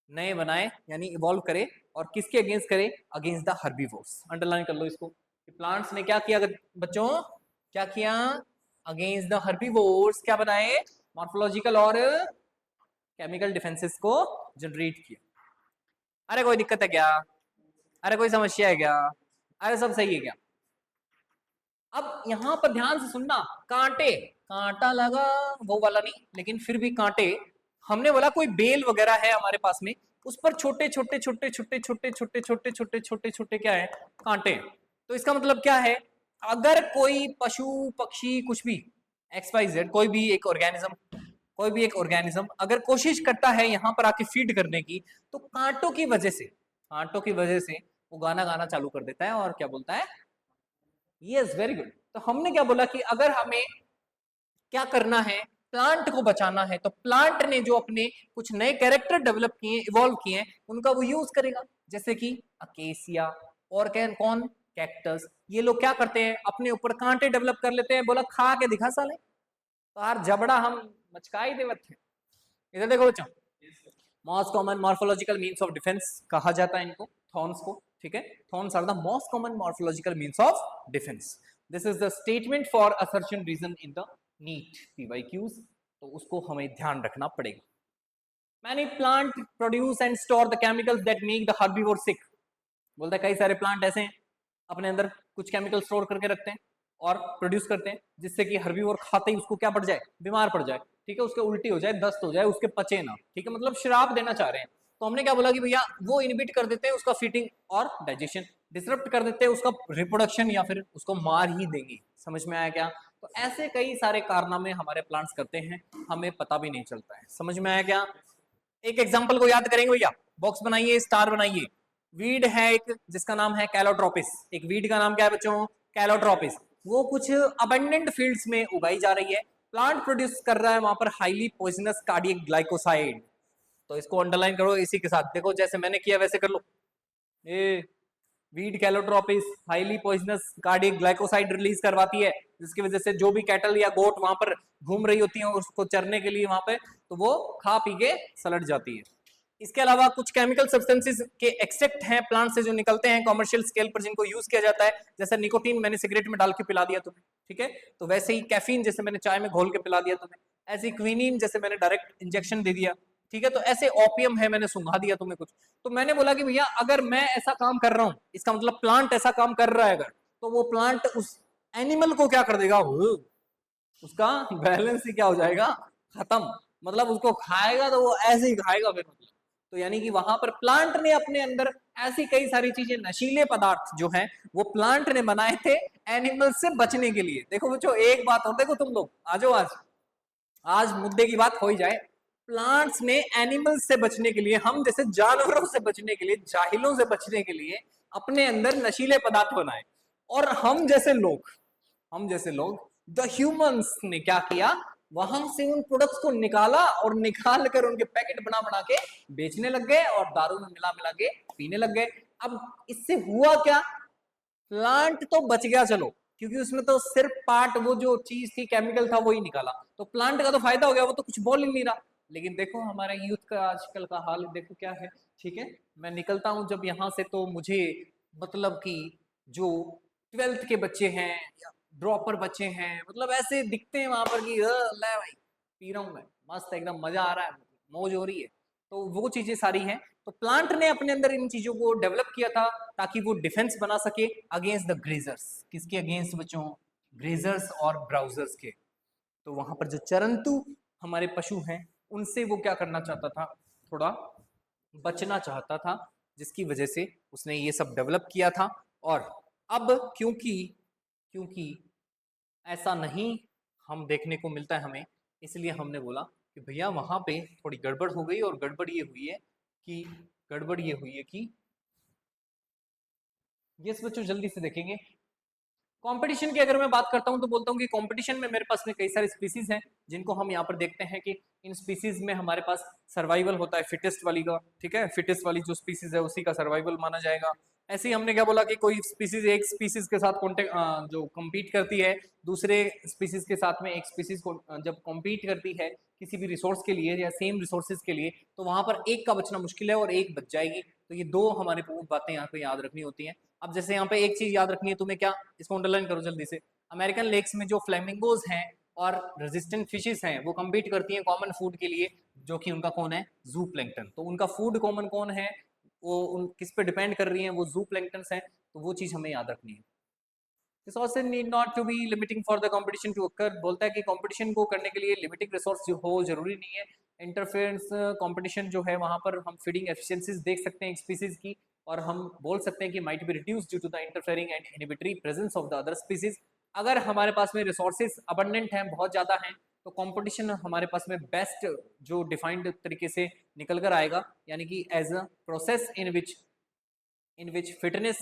नए बनाए, यानी इवॉल्व करे। और किसके अगेंस्ट करे, अगेंस्ट द हर्बीवोर्स। अंडरलाइन कर लो इसको, प्लांट्स ने क्या किया बच्चों, क्या किया, अगेंस्ट द हर्बीवोर्स क्या बनाए, मॉर्फोलॉजिकल और केमिकल डिफेंसेस को जनरेट किया। अरे कोई दिक्कत है क्या, अरे कोई समस्या है क्या, अरे सब सही है क्या। अब यहां पर ध्यान से सुनना, कांटे, कांटा लगा वो वाला नहीं, लेकिन फिर भी कांटे। हमने बोला कोई बेल वगैरह है हमारे पास में, उस पर छोटे छोटे छोटे छोटे छोटे छोटे छोटे छोटे छोटे छोटे क्या है, कांटे। तो इसका मतलब क्या है, अगर कोई पशु पक्षी कुछ भी XYZ, कोई भी एक ऑर्गेनिज्म, कोई भी एक ऑर्गेनिज्म अगर कोशिश करता है यहाँ पर आके फीड करने की, तो कांटों की वजह से, कांटों की वजह से वो गाना गाना चालू कर देता है और क्या बोलता है, यस वेरी गुड। तो हमने क्या बोला कि अगर हमें क्या करना है, प्लांट को बचाना है, तो प्लांट ने जो अपने कुछ नए कैरेक्टर डेवलप किए, इवॉल्व किए हैं, उनका वो यूज करेगा। जैसे कि अकेसिया और कौन, कैक्टस। ये लोग क्या करते हैं, अपने ऊपर कांटे डेवलप कर लेते हैं। बोला खा के दिखा साले, तो यार जबड़ा हम मचका ही देवत थे। इधर देखो बच्चों, most common morphological means of defence कहा जाता है इनको, थॉर्न्स को, ठीक है। Thorns are the most common morphological means of defence. This is the statement for assertion reason in the NEET PYQs, तो उसको हमें ध्यान रखना पड़ेगा। Many plant produce and store the chemicals that make the herbivore sick. बोलता है कई सारे प्लांट ऐसे हैं अपने अंदर कुछ केमिकल स्टोर करके रखते हैं और प्रोड्यूस करते हैं जिससे कि हर्बीवोर खाते ही उसको क्या पड़ जाए, बीमार पड़ जाए, ठीक है, उसके उल्टी हो जाए, दस्त हो जाए, उसके पचे ना, ठीक है, मतलब श्राप देना चाह रहे हैं। तो हमने क्या बोला कि भैया वो इनहिबिट कर देते हैं उसका फीटिंग और डाइजेशन, डिसरप्ट कर देते हैं उसका रिप्रोडक्शन, या फिर उसको मार ही देंगे। समझ में आया क्या। तो ऐसे कई सारे कारनामे हमारे प्लांट्स करते हैं, हमें पता भी नहीं चलता है। समझ में आया क्या। एक एग्जाम्पल को याद करेंगे भैया, बॉक्स बनाइए, स्टार बनाइए, वीड है एक जिसका नाम है कैलोट्रोपिस, एक वीड का नाम क्या है बच्चों, कैलोट्रोपिस। वो कुछ अबंडेंट फील्ड्स में उगाई जा रही है, प्लांट प्रोड्यूस कर रहा है वहां पर हाईली पॉइजनस कार्डियक ग्लाइकोसाइड। तो इसको अंडरलाइन करो इसी के साथ, देखो जैसे मैंने किया वैसे कर लो। A weed calotropis highly poisonous cardiac glycoside release करवाती है, जिसकी वजह से जो भी कैटल या गोट वहां पर घूम रही होती है उसको चरने के लिए वहां पे, तो वो खा पी के सलट जाती है। इसके अलावा कुछ केमिकल सब्सटेंसेस के एक्सट्रैक्ट हैं प्लांट से जो निकलते हैं कमर्शियल स्केल पर, जिनको यूज किया जाता है, जैसे निकोटीन मैंने सिगरेट में डाल के पिला दिया तुम्हें, ठीक है, तो वैसे ही कैफीन जैसे मैंने चाय में घोल के पिला दिया तुम्हें, ऐसे क्विनीन जैसे मैंने डायरेक्ट इंजेक्शन दे दिया, ठीक है, तो ऐसे ओपियम है मैंने सुंघा दिया तुम्हें कुछ। तो मैंने बोला कि भैया अगर मैं ऐसा काम कर रहा हूं, इसका मतलब प्लांट ऐसा काम कर रहा है अगर, तो वो प्लांट उस एनिमल को क्या कर देगा, उसका बैलेंस ही क्या हो जाएगा, खत्म। मतलब उसको खाएगा तो वो ऐसे ही खाएगा फिर, मतलब तो यानी कि वहां पर प्लांट ने अपने अंदर ऐसी कई सारी चीजें, नशीले पदार्थ जो हैं वो प्लांट ने बनाए थे एनिमल से बचने के लिए। देखो बच्चों एक बात और देखो, तुम लोग आ जाओ, आज आज मुद्दे की बात हो ही जाए। प्लांट्स ने एनिमल्स से बचने के लिए, हम जैसे जानवरों से बचने के लिए, जाहिलों से बचने के लिए अपने अंदर नशीले पदार्थ बनाए, और हम जैसे लोग द ह्यूमंस ने क्या किया, वहां से उन प्रोडक्ट्स को निकाला और निकाल कर उनके पैकेट बना बना के बेचने लग गए और दारू में मिला मिला के पीने लग गए। अब इससे हुआ क्या, प्लांट तो बच गया चलो, क्योंकि उसमें तो सिर्फ पार्ट वो जो चीज थी केमिकल था वही निकाला, तो प्लांट का तो फायदा हो गया, वो तो कुछ बोल ही नहीं रहा। लेकिन देखो हमारे यूथ का आजकल का हाल देखो क्या है, ठीक है, मैं निकलता हूं जब यहाँ से तो मुझे मतलब कि जो 12th के बच्चे हैं या ड्रॉपर बच्चे हैं, मतलब ऐसे दिखते हैं वहां पर कि ले भाई पी रहा हूं मैं, मस्त एकदम मजा आ रहा है, मौज हो रही है। तो वो चीजें सारी हैं, तो प्लांट ने अपने अंदर इन चीजों को डेवलप किया था ताकि वो डिफेंस बना सके अगेंस्ट द ग्रेजर्स। किसके अगेंस्ट बच्चों, ग्रेजर्स और ब्राउजर्स के। तो वहां पर जो चरंतु हमारे पशु हैं उनसे वो क्या करना चाहता था, थोड़ा बचना चाहता था, जिसकी वजह से उसने ये सब डेवलप किया था। और अब क्योंकि क्योंकि ऐसा नहीं हम देखने को मिलता है हमें, इसलिए हमने बोला कि भैया वहां पे थोड़ी गड़बड़ हो गई, और गड़बड़ ये हुई है कि यस बच्चों जल्दी से देखेंगे। कंपटीशन की अगर मैं बात करता हूं तो बोलता हूं कि कंपटीशन में मेरे पास में कई सारी स्पीसीज हैं, जिनको हम यहाँ पर देखते हैं कि इन स्पीसीज में हमारे पास सर्वाइवल होता है फिटेस्ट वाली का, ठीक है, फिटेस्ट वाली जो स्पीसीज है उसी का सर्वाइवल माना जाएगा। ऐसे ही हमने क्या बोला कि कोई स्पीसीज एक स्पीसीज के साथ कॉन्टेक्ट जो कम्पीट करती है दूसरे स्पीसीज के साथ में, एक स्पीसीज को जब कम्पीट करती है किसी भी रिसोर्स के लिए या सेम रिसोर्सेज के लिए, तो वहां पर एक का बचना मुश्किल है और एक बच जाएगी। तो ये दो हमारे बातें यहाँ पे याद रखनी होती हैं। अब जैसे यहाँ पे एक चीज याद रखनी है तुम्हें, क्या, इसको अंडरलाइन करो जल्दी से। अमेरिकन लेक्स में जो फ्लेमिंगोज हैं और रेजिस्टेंट फिशेस हैं वो कम्पीट करती हैं कॉमन फूड के लिए, जो कि उनका कौन है, जू प्लैंक्टन। तो उनका फूड कॉमन कौन है, वो उन किस पे डिपेंड कर रही है, वो जू प्लैंक्टन्स हैं। तो वो चीज हमें याद रखनी है। This also need not to be limiting for the competition to occur, बोलता है कि कंपटीशन को करने के लिए लिमिटिंग रिसोर्स जो हो जरूरी नहीं है। इंटरफेरेंस कंपटीशन जो है वहां पर हम फीडिंग एफिशिएंसीज देख सकते हैं एक स्पीसीज की, और हम बोल सकते हैं कि might be reduce due to the interfering and inhibitory presence of the other species. अगर हमारे पास में रिसोर्सेज अबंडेंट हैं, बहुत ज्यादा हैं, तो कंपटीशन हमारे पास में बेस्ट जो डिफाइंड तरीके से निकल कर आएगा, यानी कि as a process in which fitness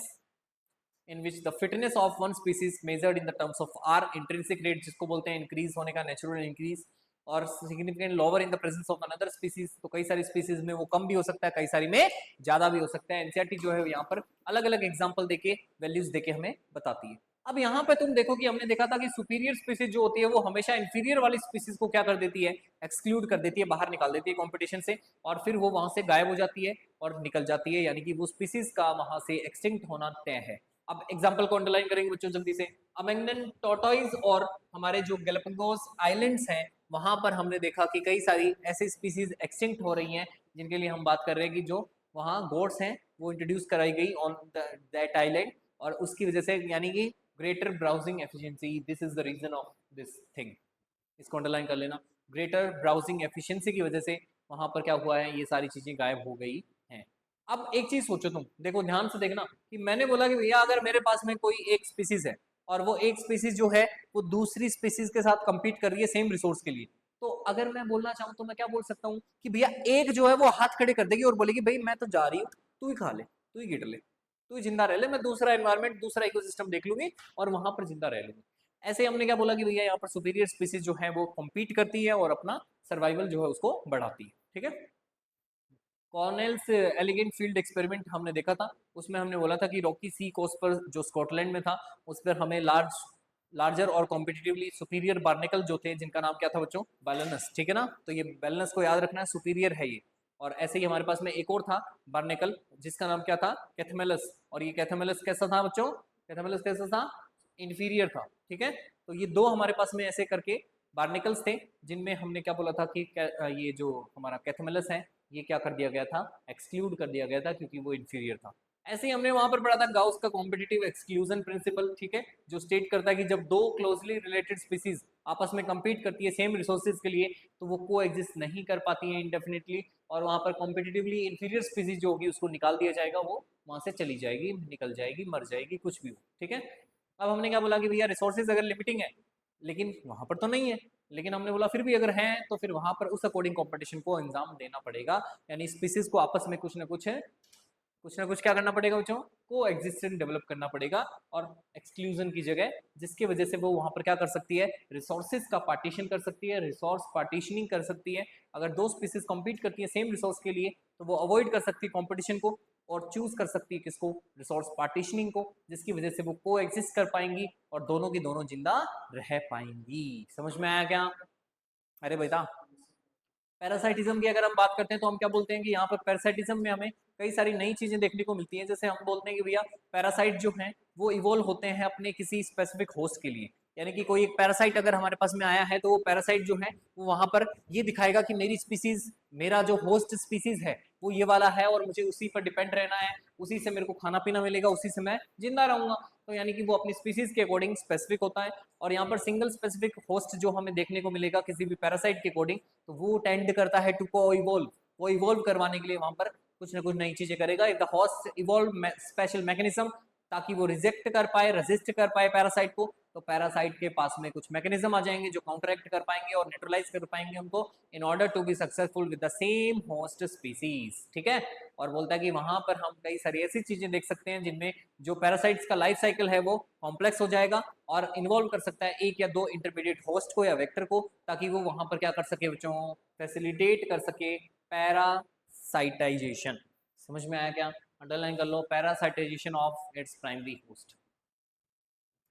in which the fitness of one species measured in the terms of R intrinsic rate, जिसको बोलते हैं इंक्रीज होने का, नेचुरल इंक्रीज, और significant lower in the presence of another species. तो कई सारी species में वो कम भी हो सकता है, कई सारी में ज्यादा भी हो सकता है। एनसीईआरटी जो है यहाँ पर अलग अलग एग्जांपल देके, वैल्यूज देके हमें बताती है। अब यहाँ पे तुम देखो कि हमने देखा था कि सुपीरियर स्पीसीज जो होती है वो हमेशा इंफीरियर वाली स्पीसीज को क्या कर देती है, एक्सक्लूड कर देती है, बाहर निकाल देती है कंपटीशन से, और फिर वो वहां से गायब हो जाती है और निकल जाती है, यानी कि वो स्पीसीज का वहां से एक्सटिंक्ट होना तय है। अब एग्जांपल को अंडरलाइन करेंगे बच्चों जल्दी से। अमेंगन टॉर्टोइज और हमारे जो गैलापागोस आइलैंड्स हैं वहां पर हमने देखा कि कई सारी ऐसी स्पीसीज एक्सटिंक्ट हो रही हैं, जिनके लिए हम बात कर रहे हैं कि जो वहाँ गोड्स हैं वो इंट्रोड्यूस कराई गई ऑन दैट आइलैंड, और उसकी वजह से यानी कि greater browsing efficiency, this is the reason of this thing. इसको अंडरलाइन कर लेना, ग्रेटर ब्राउजिंग एफिशिएंसी की वजह से वहां पर क्या हुआ है, ये सारी चीजें गायब हो गई हैं। अब एक चीज सोचो तुम, देखो ध्यान से देखना कि मैंने बोला कि भैया अगर मेरे पास में कोई एक स्पीसीज है और वो एक स्पीसीज जो है वो दूसरी स्पीसीज के साथ कंपीट कर रही है सेम रिसोर्स के लिए, तो अगर मैं बोलना चाहूँ तो मैं क्या बोल सकता हूँ कि भैया एक जो है वो हाथ खड़े कर देगी और बोलेगी भाई मैं तो जा रही हूँ, तू ही खा ले। तू ही गिर ले, तू ही जिंदा रह ले, मैं दूसरा एनवायरमेंट दूसरा इकोसिस्टम देख लूंगी और वहां पर जिंदा रह लूंगी। ऐसे हमने क्या बोला कि भैया यहाँ पर सुपीरियर स्पीसीज जो है वो कम्पीट करती है और अपना सर्वाइवल जो है उसको बढ़ाती है। ठीक है, कॉर्नेल्स एलिगेंट फील्ड एक्सपेरिमेंट हमने देखा था, उसमें हमने बोला था कि रॉकी सी कोस्ट पर जो स्कॉटलैंड में था उस पर हमें लार्जर और कॉम्पिटिटिवली सुपीरियर बार्निकल जो थे, जिनका नाम क्या था बच्चों, बैलेनस। ठीक है ना, तो ये बैलेनस को याद रखना है, सुपीरियर है ये। और ऐसे ही हमारे पास में एक और था बार्निकल जिसका नाम क्या था, कैथमेलस, और ये कैथमेलस कैसा था बच्चों, कैथमेलस कैसा था, इंफीरियर था। ठीक है, तो ये दो हमारे पास में ऐसे करके बार्निकल्स थे जिनमें हमने क्या बोला था कि ये जो हमारा कैथमेलस है ये क्या कर दिया गया था, एक्सक्लूड कर दिया गया था क्योंकि वो इंफीरियर था। ऐसे ही हमने वहां पर पढ़ा था गाउस का कॉम्पिटिटिव एक्सक्लूजन प्रिंसिपल। ठीक है, जो स्टेट करता है कि जब दो क्लोजली रिलेटेड स्पीसीज आपस में कंपीट करती है सेम रिसोर्सेज के लिए तो वो को एग्जिस्ट नहीं कर पाती है इंडेफिनिटली, और वहां पर कॉम्पिटिटिवली इंफीरियर स्पीसीज जो होगी उसको निकाल दिया जाएगा, वो वहां से चली जाएगी, निकल जाएगी, मर जाएगी, कुछ भी हो। ठीक है, अब हमने क्या बोला कि भैया रिसोर्सेज अगर लिमिटिंग है लेकिन वहां पर तो नहीं है, लेकिन हमने बोला फिर भी अगर है तो फिर वहां पर उस अकॉर्डिंग कंपटीशन को अंजाम देना पड़ेगा, यानी स्पीसीज को आपस में कुछ ना कुछ क्या करना पड़ेगा बच्चों, को एग्जिस्टेंस डेवलप करना पड़ेगा और एक्सक्लूजन की जगह, जिसकी वजह से वो वहां पर क्या कर सकती है, रिसोर्सेज का पार्टीशन कर सकती है, रिसोर्स पार्टीशनिंग कर सकती है। अगर दो स्पीसीज कम्पीट करती है सेम रिसोर्स के लिए तो वो अवॉइड कर सकती है कॉम्पिटिशन को और चूज कर सकती है किसको, रिसोर्स पार्टीशनिंग को, जिसकी वजह से वो को एग्जिस्ट कर पाएंगी और दोनों की दोनों जिंदा रह पाएंगी। समझ में आया क्या? अरे बेटा, पैरासाइटिज्म की अगर हम बात करते हैं तो हम क्या बोलते हैं कि यहाँ पर पैरासाइटिज्म में हमें कई सारी नई चीजें देखने को मिलती हैं। जैसे हम बोलते हैं कि भैया पैरासाइट जो हैं वो इवोल्व होते हैं अपने किसी स्पेसिफिक होस्ट के लिए, यानी कि कोई एक पैरासाइट अगर हमारे पास में आया है तो वो पैरासाइट जो है वो वहां पर ये दिखाएगा कि मेरी स्पीसीज, मेरा जो होस्ट स्पीसीज है वो ये वाला है और मुझे उसी पर डिपेंड रहना है, उसी से मेरे को खाना पीना मिलेगा, उसी से मैं जिंदा रहूंगा। तो यानी कि वो अपनी स्पीसीज के अकॉर्डिंग स्पेसिफिक होता है। और यहाँ पर सिंगल स्पेसिफिक होस्ट जो हमें देखने को मिलेगा किसी भी पैरासाइट के अकॉर्डिंग, तो वो टेंड करता है टू को इवोल्व करवाने के लिए वहां पर कुछ ना कुछ नई चीजें करेगा। If the host evolve special mechanism, ताकि वो रिजेक्ट कर पाए, रेजिस्ट कर पाए पैरासाइट को, तो पैरासाइट के पास में कुछ मैकेनिज्म आ जाएंगे जो काउंटरैक्ट कर पाएंगे और न्यूट्रलाइज कर पाएंगे उनको in order to be successful with the same host species. ठीक है, और बोलता है कि वहां पर हम कई सारी ऐसी चीजें देख सकते हैं जिनमें जो पैरासाइट्स का लाइफ साइकिल है वो कॉम्प्लेक्स हो जाएगा और इन्वॉल्व कर सकता है एक या दो इंटरमीडिएट होस्ट को या वेक्टर को, ताकि वो वहां पर क्या कर सके बच्चों, फैसिलिटेट कर सके पैरासाइटाइजेशन। समझ में आया क्या? अंडरलाइन कर लो, parasitisation of its primary host.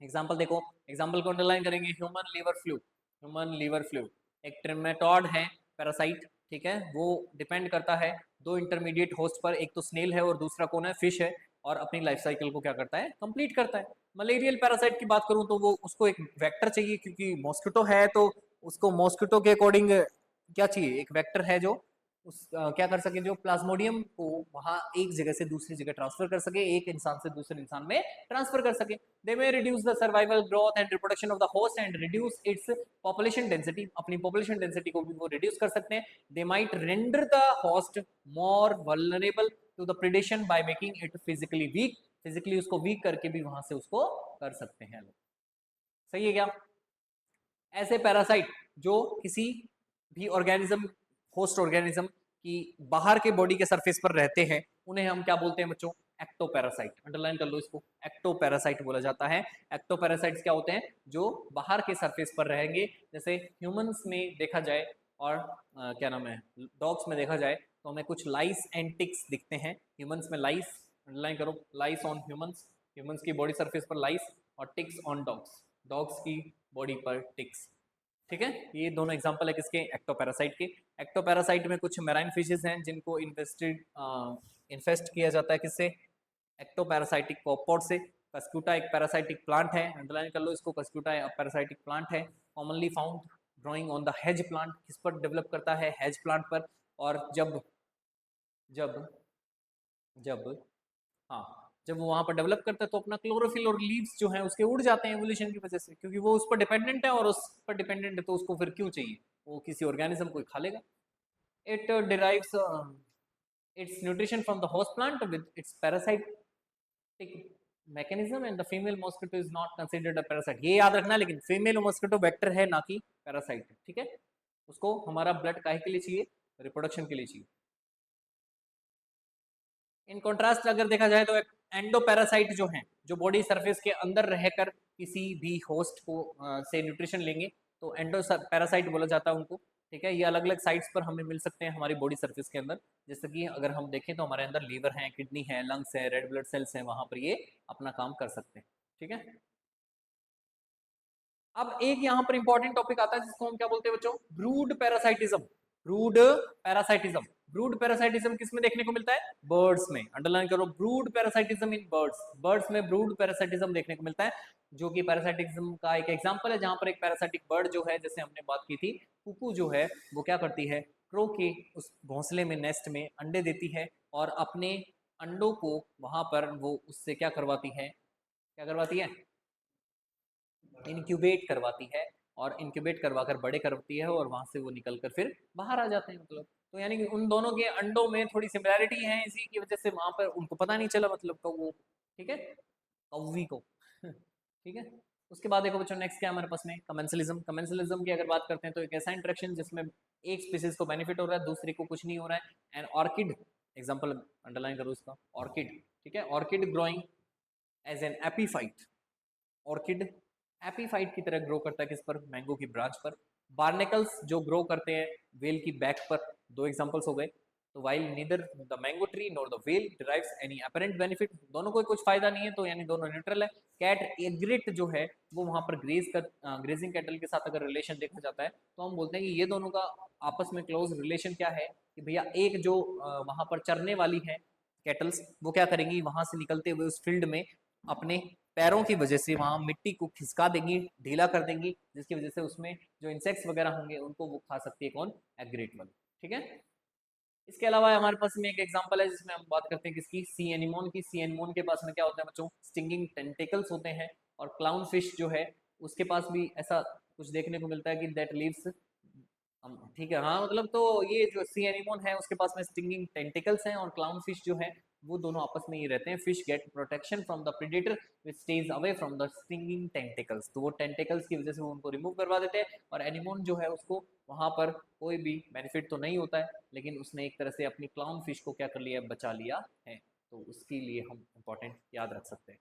Example देखो, एग्जांपल को अंडरलाइन करेंगे, human liver fluke. Human liver fluke एक ट्रिमेटोड है, पैरासाइट। ठीक है, वो डिपेंड करता है दो इंटरमीडिएट होस्ट पर, एक तो स्नेल है और दूसरा कौन है, फिश है, और अपनी लाइफ साइकिल को क्या करता है, कंप्लीट करता है। मलेरियल पैरासाइट की बात करूं तो वो उसको एक वेक्टर चाहिए, क्योंकि मॉस्किटो है तो उसको मॉस्किटो के अकॉर्डिंग क्या चाहिए, एक वेक्टर है जो क्या कर सके, जो प्लाज्मोडियम को वहां एक जगह से दूसरी जगह ट्रांसफर कर सके, एक इंसान से दूसरे इंसान में ट्रांसफर कर सके। They may reduce the survival, growth and reproduction of the host and reduce its population density, अपनी पॉपुलेशन डेंसिटी को भी वो रिड्यूस कर सकते हैं। They might render the host more vulnerable to the predation by making it physically weak, physically उसको weak करके भी वहां से उसको कर सकते हैं। सही है क्या? ऐसे पैरासाइट जो किसी भी ऑर्गेनिज्म, होस्ट ऑर्गेनिज्म की बाहर के बॉडी के सरफेस पर रहते हैं, उन्हें हम क्या बोलते हैं बच्चों, एक्टोपैरासाइट। अंडरलाइन कर लो इसको, एक्टोपैरासाइट बोला जाता है। एक्टोपैरासाइट्स क्या होते हैं, जो बाहर के सरफेस पर रहेंगे। जैसे ह्यूमंस में देखा जाए और क्या नाम है, डॉग्स में देखा जाए तो हमें कुछ लाइस एंड टिक्स दिखते हैं। ह्यूमंस में लाइस, अंडरलाइन करो, लाइस ऑन ह्यूमंस, ह्यूमंस की बॉडी सरफेस पर लाइस, और टिक्स ऑन डॉग्स, डॉग्स की बॉडी पर टिक्स। ठीक है, ये दोनों एग्जांपल है किसके, एक्टोपैरासाइट के। एक्टोपैरासाइट में कुछ मैराइन फिशेस हैं जिनको इन्फेस्ट किया जाता है किससे, एक्टोपैरासाइटिक कॉपॉड से। कस्क्यूटा एक पैरासाइटिक प्लांट है, अंडरलाइन कर लो इसको, कस्क्यूटा एक पैरासाइटिक प्लांट है, commonly found growing on the hedge plant. किस पर डेवलप करता है, हेज प्लांट पर। और जब जब जब हाँ, जब वो वहां पर डेवलप करता है तो अपना क्लोरोफिल और लीव्स जो है उसके उड़ जाते हैं एवोल्यूशन की वजह से, क्योंकि वो उस पर डिपेंडेंट है, और उस पर डिपेंडेंट है तो उसको फिर क्यों चाहिए, वो किसी ऑर्गेनिज्म को खा लेगा। It derives its nutrition from the host plant with its parasitic mechanism, and the female mosquito is not considered a parasite। ये याद रखना, लेकिन फीमेल मॉस्किटो वेक्टर है ना कि पैरासाइट है। ठीक है, उसको हमारा ब्लड काहे के लिए चाहिए, रिप्रोडक्शन के लिए चाहिए। इन कॉन्ट्रास्ट अगर देखा जाए तो एंडोपैरासाइट जो हैं, जो बॉडी सरफेस के अंदर रहकर किसी भी होस्ट को से न्यूट्रिशन लेंगे, तो एंडोपैरासाइट बोला जाता है उनको। ठीक है, ये अलग अलग साइट्स पर हमें मिल सकते हैं हमारी बॉडी सरफेस के अंदर। जैसे कि अगर हम देखें तो हमारे अंदर लीवर है, किडनी है, लंग्स है, रेड ब्लड सेल्स हैं, वहां पर ये अपना काम कर सकते हैं। ठीक है, अब एक यहाँ पर इंपॉर्टेंट टॉपिक आता है जिसको हम क्या बोलते हैं बच्चों, brood parasitism. Brood parasitism, brood parasitism किस में देखने को मिलता है, बर्ड्स में। अंडरलाइन करो, brood parasitism in birds. Birds में ब्रूड पैरासाइटिज्म देखने को मिलता है, जो कि पैरासाइटिज्म का एक एग्जांपल है, जहां पर एक पैरासाइटिक बर्ड जो है, जैसे हमने बात की थी, कुकू जो है वो क्या करती है, क्रो के उस घोंसले में, नेस्ट में अंडे देती है और अपने अंडों को वहां पर वो उससे क्या करवाती है, क्या करवाती है, इनक्यूबेट करवाती है, और इनक्यूबेट करवा कर बड़े करती है, और वहां से वो निकल कर फिर बाहर आ जाते हैं। मतलब तो यानी कि उन दोनों के अंडों में थोड़ी सिमिलैरिटी है, इसी की वजह से वहां पर उनको पता नहीं चला, मतलब कौवों, ठीक है, कौवी को ठीक है। उसके बाद देखो बच्चों, नेक्स्ट क्या है हमारे पास में, कमेंसलिज्म। कमेंसलिज्म की अगर बात करते हैं तो एक ऐसा इंटरेक्शन जिसमें एक स्पीसीज को बेनिफिट हो रहा है, दूसरे को कुछ नहीं हो रहा है। एंड ऑर्किड एग्जाम्पल अंडरलाइन करो इसका, ऑर्किड। ठीक है, orchid growing as an epiphyte. Orchid epiphyte की तरह ग्रो करता है किस पर, मैंगो की ब्रांच पर। बार्नेकल्स जो ग्रो करते हैं वेल की बैक पर। दो एग्जांपल्स हो गए। तो while neither the mango tree nor the well derives any apparent benefit, दोनों को कुछ फायदा नहीं है, तो यानी दोनों न्यूट्रल है। कैट एग्रिट जो है वो वहां पर ग्रेजिंग कैटल के साथ अगर रिलेशन देखा जाता है तो हम बोलते हैं कि ये दोनों का आपस में क्लोज रिलेशन क्या है, कि भैया एक जो वहां पर चरने वाली है कैटल्स, वो क्या करेंगी, वहां से निकलते हुए उस फील्ड में अपने पैरों की वजह से वहां मिट्टी को खिसका देंगी, ढीला कर देंगी, जिसकी वजह से उसमें जो इंसेक्ट्स वगैरह होंगे उनको वो खा सकती है, कौन, एग्रेट वाली। ठीक है, इसके अलावा हमारे पास में एक एग्जांपल है जिसमें हम बात करते हैं किसकी, सी एनिमोन की। सी एनिमोन के पास में क्या होता है बच्चों, स्टिंगिंग टेंटिकल्स होते हैं। और क्लाउन फिश जो है उसके पास भी ऐसा कुछ देखने को मिलता है कि दैट लीव्स, ठीक है, हाँ, मतलब तो ये जो सी एनिमोन है उसके पास में स्टिंगिंग टेंटिकल्स हैं, और क्लाउन फिश जो है वो दोनों आपस में ही रहते हैं। Fish get protection from the predator which stays away from the stinging tentacles, तो वो टेंटिकल्स की वजह से वो उनको रिमूव करवा देते हैं, और एनिमोन जो है उसको वहां पर कोई भी बेनिफिट तो नहीं होता है, लेकिन उसने एक तरह से अपनी क्लाउन फिश को क्या कर लिया, बचा लिया है, तो उसके लिए हम इंपॉर्टेंट याद रख सकते हैं।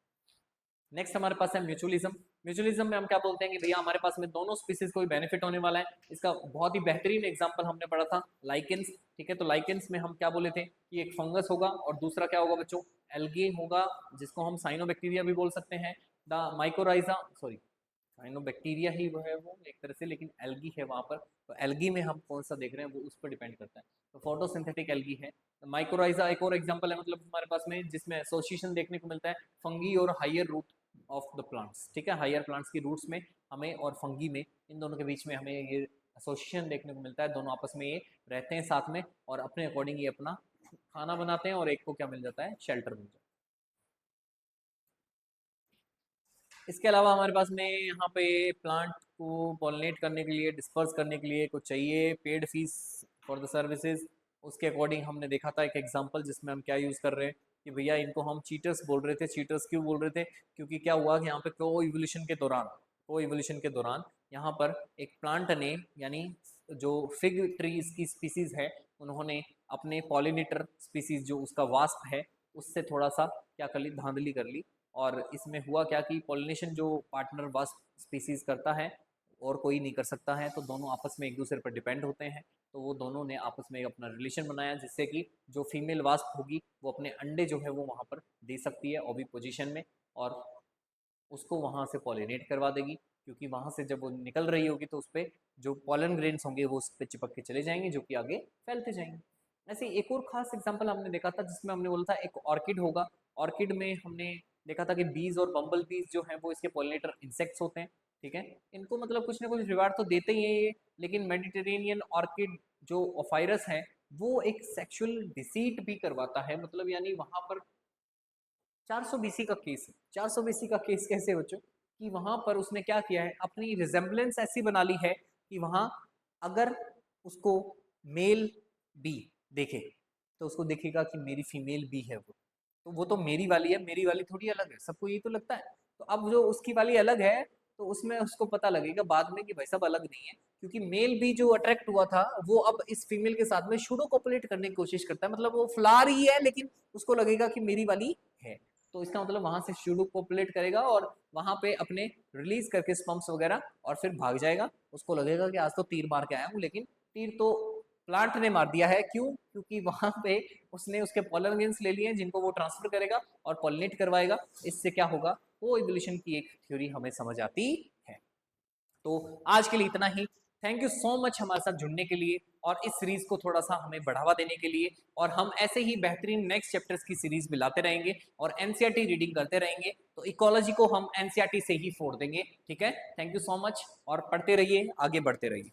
नेक्स्ट हमारे पास है म्यूचुअलिज्म। म्यूचुअलिज्म में हम क्या बोलते हैं कि भैया हमारे पास में दोनों स्पीसीज को ही बेनिफिट होने वाला है। इसका बहुत ही बेहतरीन एग्जांपल हमने पढ़ा था, लाइकेंस। ठीक है, तो लाइकेंस में हम क्या बोले थे कि एक फंगस होगा और दूसरा क्या होगा बच्चों, एल्गे होगा, जिसको हम साइनोबैक्टीरिया भी बोल सकते हैं। द माइकोराइजा, सॉरी, साइनोबैक्टीरिया ही वो है वो एक तरह से, लेकिन एल्गी है वहां पर। तो एल्गी में हम कौन सा देख रहे हैं वो उस पर डिपेंड करता है। तो फोटोसिंथेटिक एल्गी है। तो माइकोराइजा एक और एग्जांपल है, मतलब हमारे पास में जिसमें एसोसिएशन देखने को मिलता है फंगी और higher root of the plants. ठीक है, हायर प्लांट्स की रूट्स में हमें, और फंगी में, इन दोनों के बीच में हमें ये एसोसिएशन देखने को मिलता है। दोनों आपस में ये रहते हैं साथ में, और अपने अकॉर्डिंग ये अपना खाना बनाते हैं, और एक को क्या मिल जाता है, शेल्टर मिल जाता है। इसके अलावा हमारे पास में यहाँ पे प्लांट को पॉलिनेट करने के लिए, डिस्पर्स करने के लिए कुछ चाहिए, paid fees for the services. उसके अकॉर्डिंग हमने देखा था एक एग्जांपल जिसमें हम क्या यूज़ कर रहे हैं कि भैया इनको हम चीटर्स बोल रहे थे। चीटर्स क्यों बोल रहे थे, क्योंकि क्या हुआ कि यहाँ पे को इवोल्यूशन के दौरान यहाँ पर एक प्लांट ने, यानी जो फिग ट्रीज की स्पीसीज है, उन्होंने अपने पॉलिनेटर स्पीसीज जो उसका वास्प है उससे थोड़ा सा क्या कर ली, धांधली कर ली। और इसमें हुआ क्या कि पॉलिनेशन जो पार्टनर वास्प स्पीसीज करता है और कोई नहीं कर सकता है, तो दोनों आपस में एक दूसरे पर डिपेंड होते हैं। तो वो दोनों ने आपस में अपना रिलेशन बनाया, जिससे कि जो फीमेल वास्प होगी वो अपने अंडे जो है वो वहाँ पर दे सकती है ओवी पोजीशन में, और उसको वहाँ से पॉलिनेट करवा देगी, क्योंकि वहाँ से जब वो निकल रही होगी तो उस पर जो पॉलन ग्रेन्स होंगे वो उस पर चिपक के चले जाएंगे, जो कि आगे फैलते जाएंगे। ऐसे एक और खास एग्जाम्पल हमने देखा था जिसमें हमने बोला था एक ऑर्किड होगा। ऑर्किड में हमने देखा था कि बीज और बम्बल बीज जो हैं वो इसके पॉलिनेटर इंसेक्ट्स होते हैं। ठीक है, इनको मतलब कुछ ना कुछ रिवार्ड तो देते ही है ये, लेकिन मेडिटेरेनियन ऑर्किड जो ओफायरस है वो एक सेक्सुअल डिसीट भी करवाता है। मतलब यानी वहां पर 400 बीसी का केस है। 400 बीसी का केस कैसे बच्चों, कि वहां पर उसने क्या किया है, अपनी रिजेम्बलेंस ऐसी बना ली है कि वहां अगर उसको मेल बी देखे तो उसको देखेगा कि मेरी फीमेल बी है वो तो मेरी वाली है, मेरी वाली थोड़ी अलग है, सबको यही तो लगता है। तो अब जो उसकी वाली अलग है तो उसमें उसको पता लगेगा बाद में कि भाई साहब अलग नहीं है, क्योंकि मेल भी जो अट्रैक्ट हुआ था वो अब इस फीमेल के साथ में शूडो कॉपुलेट करने की कोशिश करता है, मतलब वो फ्लावर ही है लेकिन उसको लगेगा कि मेरी वाली है, तो इसका मतलब वहां से शूडो कॉपुलेट करेगा और वहां पे अपने रिलीज करके स्पम्प्स वगैरह और फिर भाग जाएगा। उसको लगेगा कि आज तो तीर मार के आया हूँ, लेकिन तीर तो प्लांट ने मार दिया है। क्यों? क्योंकि वहां पे उसने उसके पॉलन ग्रेन्स ले लिए हैं जिनको वो ट्रांसफर करेगा और पॉलिनेट करवाएगा। इससे क्या होगा, वो इवोल्यूशन की एक थ्योरी हमें समझ आती है। तो आज के लिए इतना ही। थैंक यू सो मच हमारे साथ जुड़ने के लिए और इस सीरीज को थोड़ा सा हमें बढ़ावा देने के लिए, और हम ऐसे ही बेहतरीन नेक्स्ट चैप्टर्स की सीरीज भी लाते रहेंगे और एनसीईआरटी रीडिंग करते रहेंगे। तो इकोलॉजी को हम एनसीईआरटी से ही फोड़ देंगे, ठीक है? थैंक यू सो मच और पढ़ते रहिए, आगे बढ़ते रहिए।